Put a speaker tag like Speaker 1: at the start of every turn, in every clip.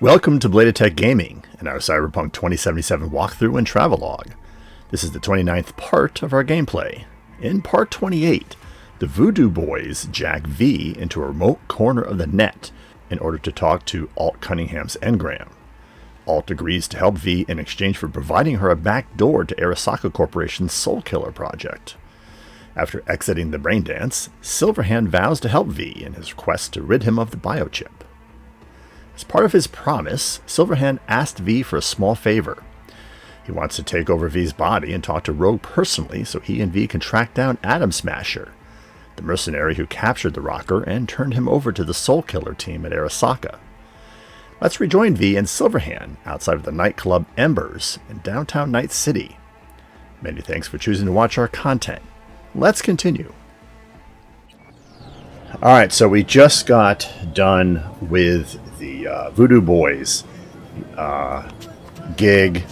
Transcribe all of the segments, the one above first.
Speaker 1: Welcome to Belated Tech Gaming and our Cyberpunk 2077 walkthrough and travelogue. This is the 29th part of our gameplay. In part 28, the Voodoo Boys jack V into a remote corner of the net in order to talk to Alt Cunningham's engram. Alt agrees to help V in exchange for providing her a back door to Arasaka Corporation's Soul Killer project. After exiting the braindance, Silverhand vows to help V in his quest to rid him of the biochip. As part of his promise, Silverhand asked V for a small favor. He wants to take over V's body and talk to Rogue personally so he and V can track down Atom Smasher, the mercenary who captured the rocker and turned him over to the Soul Killer team at Arasaka. Let's rejoin V and Silverhand outside of the nightclub Embers in downtown Night City. Many thanks for choosing to watch our content. Let's continue. Alright, so we just got done with the Voodoo Boys gig,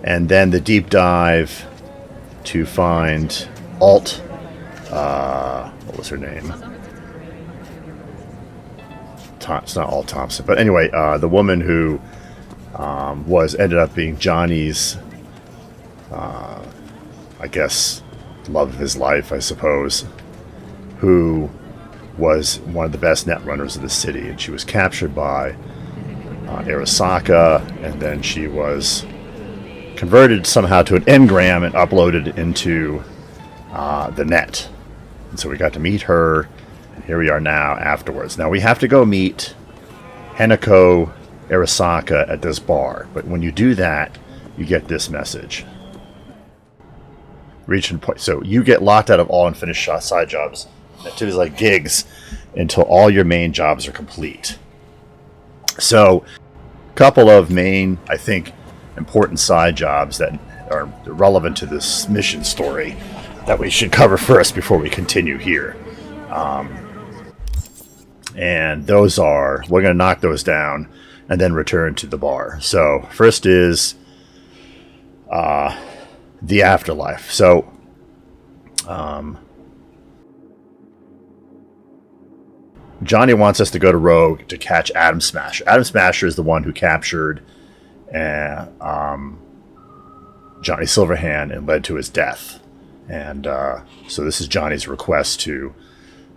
Speaker 1: and then the deep dive to find Alt, what was her name? It's not Alt Thompson, but anyway, the woman who ended up being Johnny's, I guess, love of his life, I suppose, who was one of the best net runners of the city, and she was captured by Arasaka, and then she was converted somehow to an engram and uploaded into the net. And so we got to meet her, and here we are now afterwards. Now we have to go meet Hanako Arasaka at this bar, but when you do that, you get this message. Reach and point. So you get locked out of all unfinished side jobs, activities like gigs, until all your main jobs are complete. So, a couple of main, I think, important side jobs that are relevant to this mission story that we should cover first before we continue here. And those are, we're going to knock those down and then return to the bar. So, first is the Afterlife. So, Johnny wants us to go to Rogue to catch Atom Smasher. Atom Smasher is the one who captured Johnny Silverhand and led to his death. And so this is Johnny's request to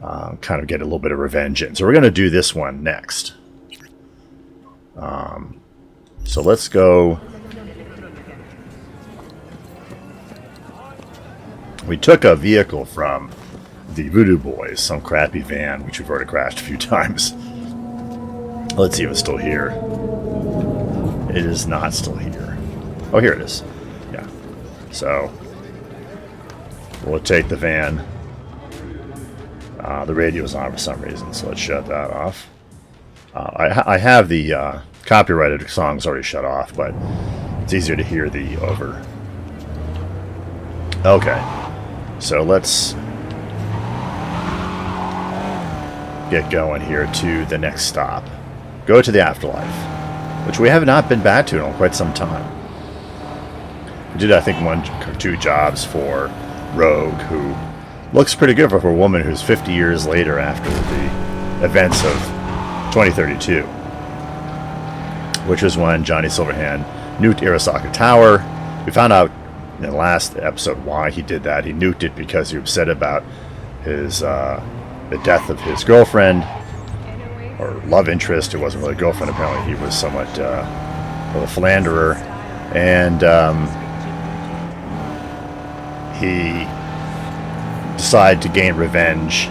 Speaker 1: kind of get a little bit of revenge in. So we're going to do this one next. So let's go. We took a vehicle from the Voodoo Boys, some crappy van, which we've already crashed a few times. Let's see if it's still here. It is not still here. Oh, here it is. Yeah. So, we'll take the van. The radio's on for some reason, so let's shut that off. I have the copyrighted songs already shut off, but it's easier to hear the over. Okay. So let's get going here to the next stop. Go to the Afterlife, which we have not been back to in quite some time. We did, I think, 1 or 2 jobs for Rogue, who looks pretty good for a woman who's 50 years later after the events of 2032, which was when Johnny Silverhand nuked Arasaka Tower. We found out in the last episode why he did that. He nuked it because he was upset about his the death of his girlfriend, or love interest. It wasn't really a girlfriend, apparently. He was somewhat of a philanderer, and he decided to gain revenge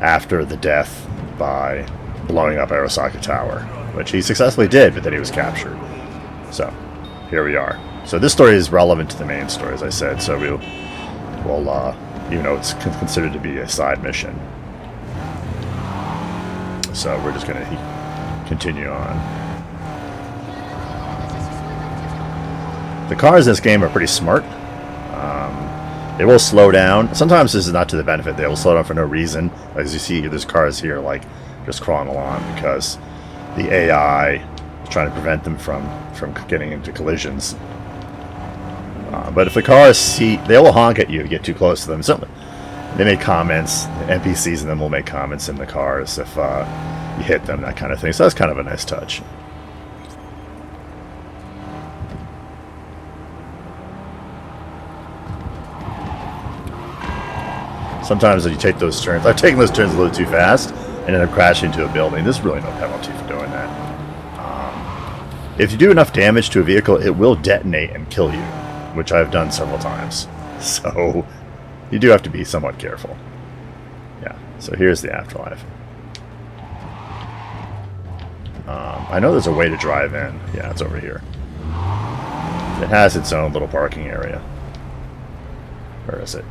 Speaker 1: after the death by blowing up Arasaka Tower, which he successfully did, but then he was captured. So here we are. So this story is relevant to the main story, as I said, so we'll even though it's considered to be a side mission. So we're just going to continue on. The cars in this game are pretty smart. They will slow down. Sometimes this is not to the benefit. They will slow down for no reason. As you see, there's cars here like just crawling along because the AI is trying to prevent them from getting into collisions. But if the cars see, they will honk at you if you get too close to them. So they make comments. The NPCs in them will make comments in the cars if you hit them, that kind of thing. So that's kind of a nice touch. Sometimes when you take those turns, I've taken those turns a little too fast and end up crashing into a building. There's really no penalty for doing that. If you do enough damage to a vehicle, it will detonate and kill you, which I've done several times. So you do have to be somewhat careful. Yeah, so here's the Afterlife. I know there's a way to drive in. Yeah, it's over here. It has its own little parking area. Where is it?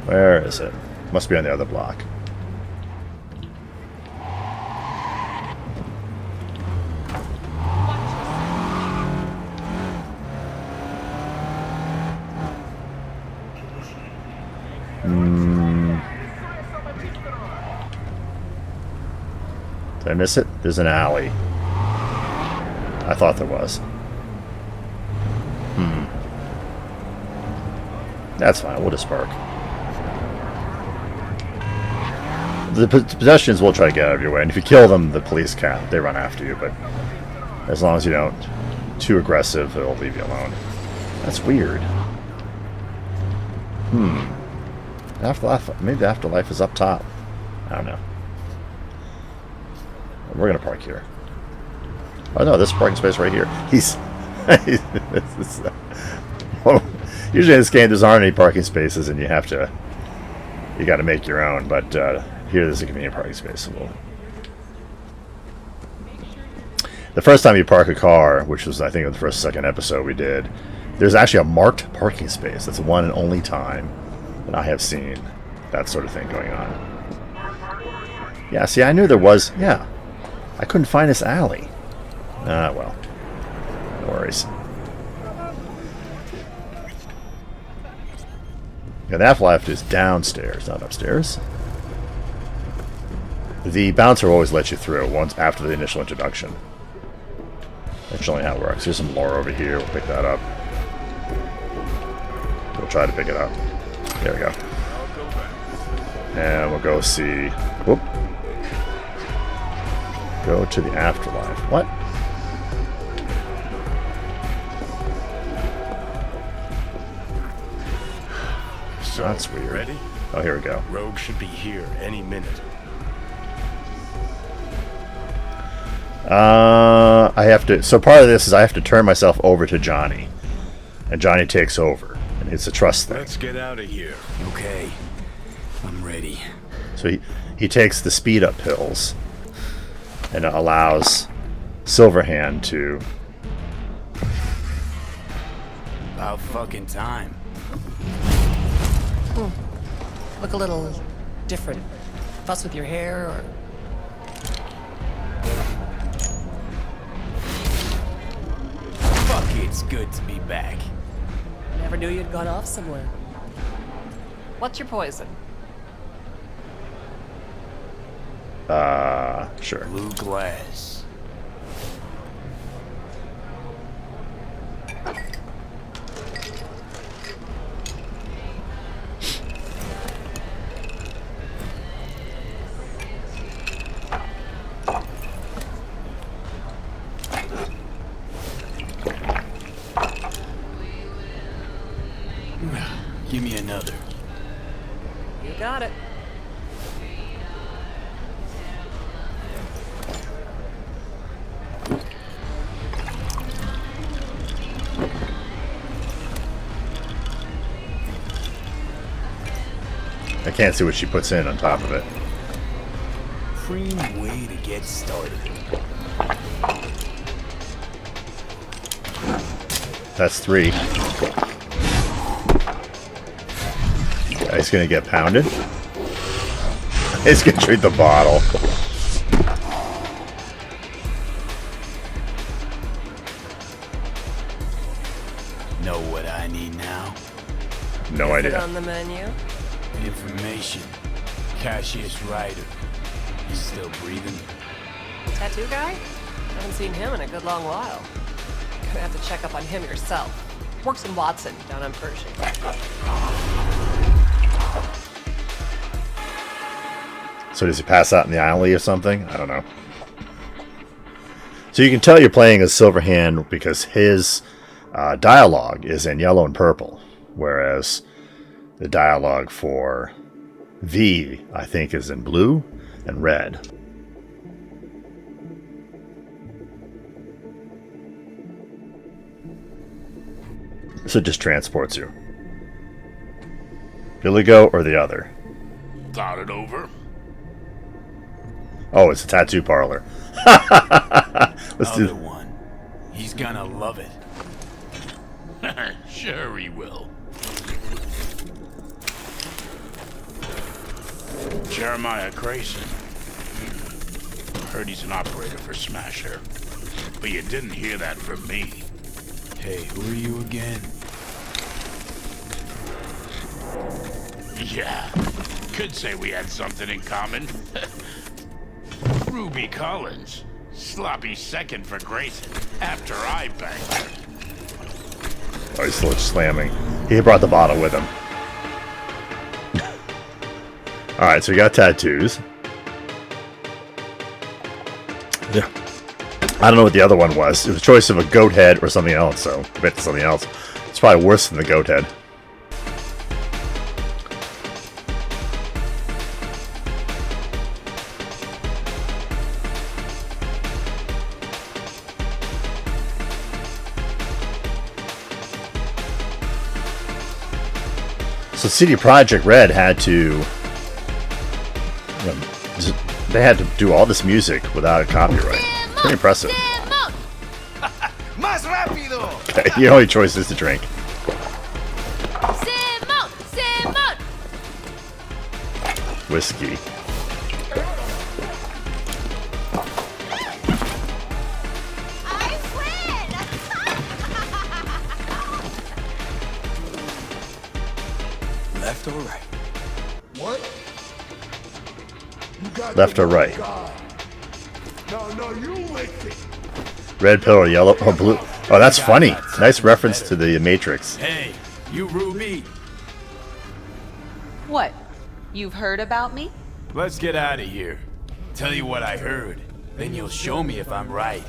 Speaker 1: Where is it? Must be on the other block. Did I miss it? There's an alley. I thought there was. That's fine. We'll just park. The pedestrians will try to get out of your way, and if you kill them, the police can't. They run after you, but as long as you don't too aggressive, they'll leave you alone. That's weird. Afterlife. Maybe the Afterlife is up top. I don't know. We're gonna park here. Oh no, this parking space right here. Well, usually in this game, there aren't any parking spaces, and you got to make your own. But here, there's a convenient parking space. So the first time you park a car, which was I think the first second episode we did, there's actually a marked parking space. That's the one and only time that I have seen that sort of thing going on. Yeah, see, I knew there was. Yeah, I couldn't find this alley. Well, no worries. Yeah, the Afterlife is downstairs, not upstairs. The bouncer will always let you through once after the initial introduction. That's generally how it works. There's some lore over here. We'll pick that up. We'll try to pick it up. There we go. And we'll go see... Whoop. Go to the Afterlife. What?
Speaker 2: So,
Speaker 1: that's weird.
Speaker 2: Ready?
Speaker 1: Oh, here we go.
Speaker 2: Rogue should be here any minute.
Speaker 1: I have to... So part of this is I have to turn myself over to Johnny. And Johnny takes over. And it's a trust thing.
Speaker 2: Let's get out of here.
Speaker 3: Okay. I'm ready.
Speaker 1: So he takes the speed-up pills. And it allows Silverhand to...
Speaker 3: About fucking time.
Speaker 4: Look a little different. Fuss with your hair, or...
Speaker 3: Fuck, it's good to be back.
Speaker 4: Never knew you'd gone off somewhere. What's your poison?
Speaker 1: Sure.
Speaker 3: Blue glass. Give me another.
Speaker 4: You got it.
Speaker 1: I can't see what she puts in on top of it.
Speaker 3: Cream way to get started.
Speaker 1: That's 3. Yeah, he's gonna get pounded. He's gonna treat the bottle.
Speaker 3: Know what I need now?
Speaker 1: No
Speaker 4: Is it
Speaker 1: idea.
Speaker 4: on the menu?
Speaker 3: Information. Cassius Ryder. He's still breathing.
Speaker 4: Tattoo guy? Haven't seen him in a good long while. Gonna have to check up on him yourself. Works in Watson, down on Pershing.
Speaker 1: So does he pass out in the alley or something? I don't know. So you can tell you're playing as Silverhand because his Dialogue is in yellow and purple, whereas the dialogue for V, I think, is in blue and red. So it just transports you. Billy Goat or the other?
Speaker 5: Thought it over?
Speaker 1: Oh, it's a tattoo parlor. Let's do
Speaker 3: Other one. He's gonna love it.
Speaker 5: Sure he will. Jeremiah Grayson. Heard he's an operator for Smasher. But you didn't hear that from me.
Speaker 3: Hey, who are you again?
Speaker 5: Yeah, could say we had something in common. Ruby Collins. Sloppy second for Grayson after I banged her.
Speaker 1: Oh, he's still slamming. He brought the bottle with him. Alright, so we got tattoos. Yeah. I don't know what the other one was. It was a choice of a goat head or something else, so I bet it's something else. It's probably worse than the goat head. So CD Projekt Red had to, they had to do all this music without a copyright. Pretty impressive.
Speaker 3: Más rápido!
Speaker 1: Okay, your only choice is to drink. Whiskey.
Speaker 3: Left or right?
Speaker 6: What? You got
Speaker 1: Left
Speaker 6: the
Speaker 1: or right?
Speaker 6: God. No, you listen.
Speaker 1: Red pill or yellow or blue. Oh, that's funny. Nice reference to the Matrix.
Speaker 3: Hey, you Ruby.
Speaker 7: What? You've heard about me?
Speaker 3: Let's get out of here. Tell you what I heard. Then you'll show me if I'm right.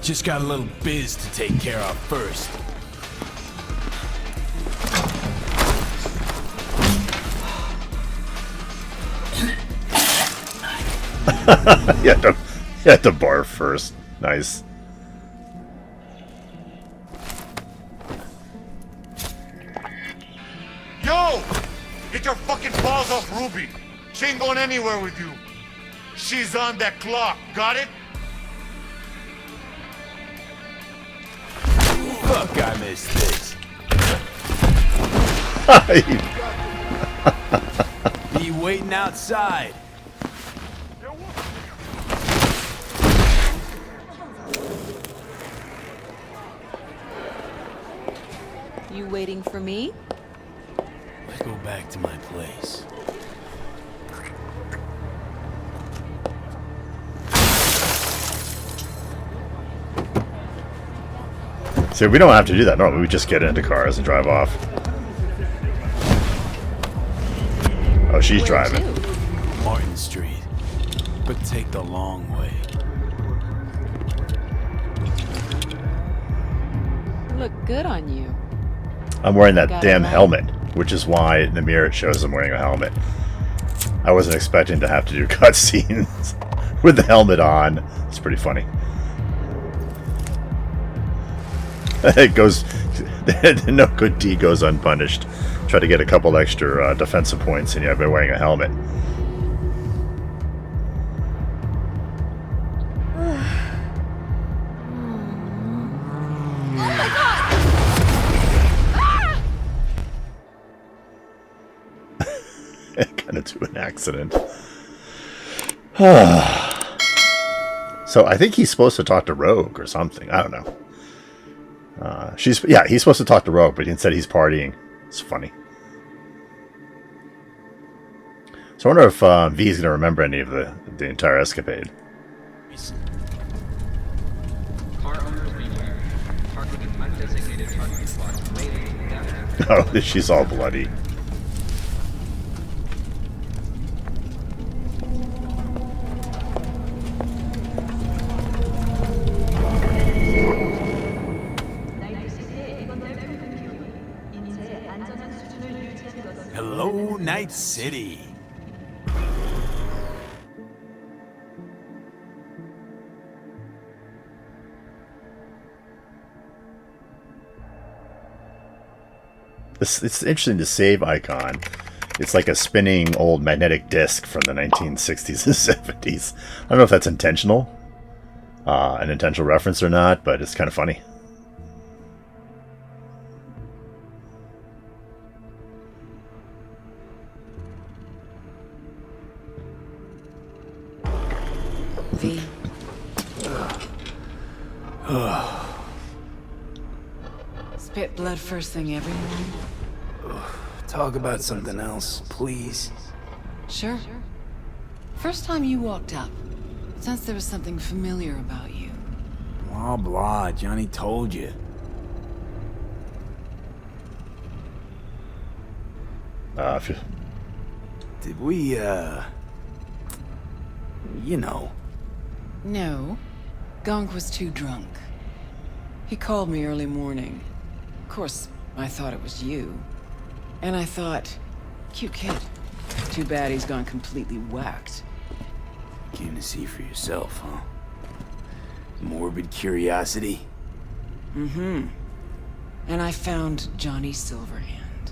Speaker 3: Just got a little biz to take care of first.
Speaker 1: You had to barf first. Nice.
Speaker 6: Yo! Get your fucking balls off Ruby. She ain't going anywhere with you. She's on that clock. Got it?
Speaker 3: Fuck, I missed this. Be waiting outside.
Speaker 7: You waiting for me?
Speaker 3: Let's go back to my place.
Speaker 1: See, we don't have to do that. Normally, we just get into cars and drive off. Oh, she's
Speaker 7: Where
Speaker 1: driving.
Speaker 7: to?
Speaker 3: Martin Street. But take the long way.
Speaker 7: Look good on you.
Speaker 1: I'm wearing that
Speaker 7: Got
Speaker 1: damn
Speaker 7: it right.
Speaker 1: helmet, which is why in the mirror it shows I'm wearing a helmet. I wasn't expecting to have to do cutscenes with the helmet on. It's pretty funny. It goes, no good deed goes unpunished. Try to get a couple extra defensive points, and you've been wearing a helmet. Kind of to an accident. So I think he's supposed to talk to Rogue or something. I don't know. He's supposed to talk to Rogue, but instead he's partying. It's funny. So I wonder if V is going to remember any of the entire escapade.
Speaker 8: Car owners beware. Parking in undesignated parking spots may lead to death.
Speaker 1: Oh, she's all bloody.
Speaker 3: Oh, Night City.
Speaker 1: It's interesting, the save icon. It's like a spinning old magnetic disc from the 1960s and 70s. I don't know if that's intentional, an intentional reference or not, but it's kind of funny.
Speaker 7: V. Spit blood first thing every morning?
Speaker 3: Talk about something else, please.
Speaker 7: Sure. First time you walked up, sensed there was something familiar about you.
Speaker 3: Blah, blah. Johnny told you. Did we, you know.
Speaker 7: No. Gonk was too drunk. He called me early morning. Of course, I thought it was you. And I thought, cute kid. Too bad he's gone completely whacked.
Speaker 3: Came to see for yourself, huh? Morbid curiosity?
Speaker 7: Mm-hmm. And I found Johnny Silverhand.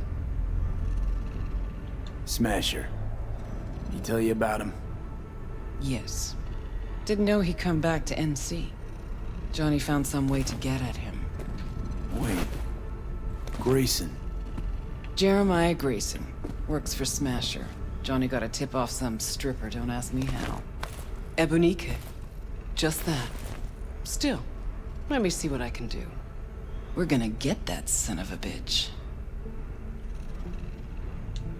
Speaker 3: Smasher. He tell you about him?
Speaker 7: Yes. Didn't know he'd come back to NC. Johnny found some way to get at him.
Speaker 3: Wait. Grayson.
Speaker 7: Jeremiah Grayson. Works for Smasher. Johnny got a tip off some stripper, don't ask me how. Ebonique. Just that. Still, let me see what I can do. We're gonna get that son of a bitch.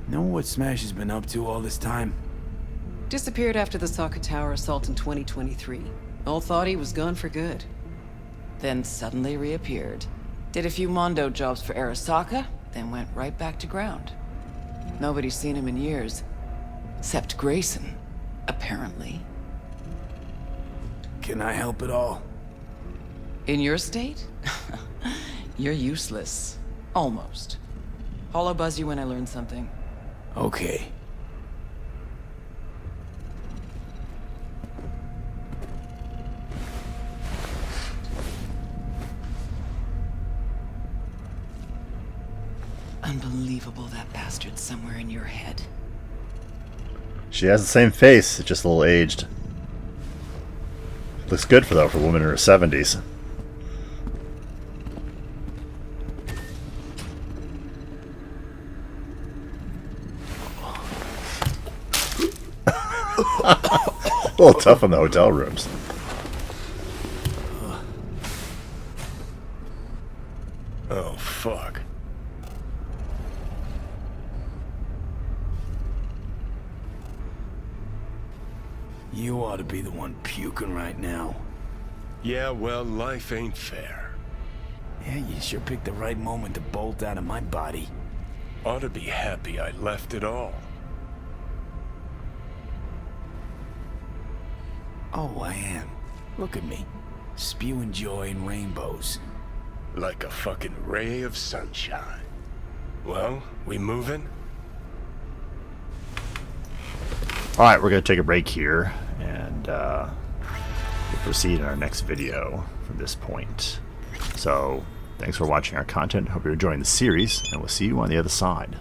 Speaker 3: Know what Smash has been up to all this time?
Speaker 7: Disappeared after the Sokka Tower assault in 2023. All thought he was gone for good. Then suddenly reappeared. Did a few Mondo jobs for Arasaka, then went right back to ground. Nobody's seen him in years. Except Grayson, apparently.
Speaker 3: Can I help at all?
Speaker 7: In your state? You're useless. Almost. Hollow buzz you when I learn something.
Speaker 3: Okay.
Speaker 7: Unbelievable that bastard's somewhere in your head.
Speaker 1: She has the same face, it's just a little aged. Looks good for a woman in her 70s. A little tough on the hotel rooms.
Speaker 2: Oh, fuck.
Speaker 3: You ought to be the one puking right now.
Speaker 2: Yeah, well, life ain't fair.
Speaker 3: Yeah, you sure picked the right moment to bolt out of my body.
Speaker 2: Ought to be happy I left it all.
Speaker 3: Oh, I am. Look at me. Spewing joy and rainbows.
Speaker 2: Like a fucking ray of sunshine. Well, we moving?
Speaker 1: Alright, we're going to take a break here, and we'll proceed in our next video from this point. So, thanks for watching our content. Hope you're enjoying the series, and we'll see you on the other side.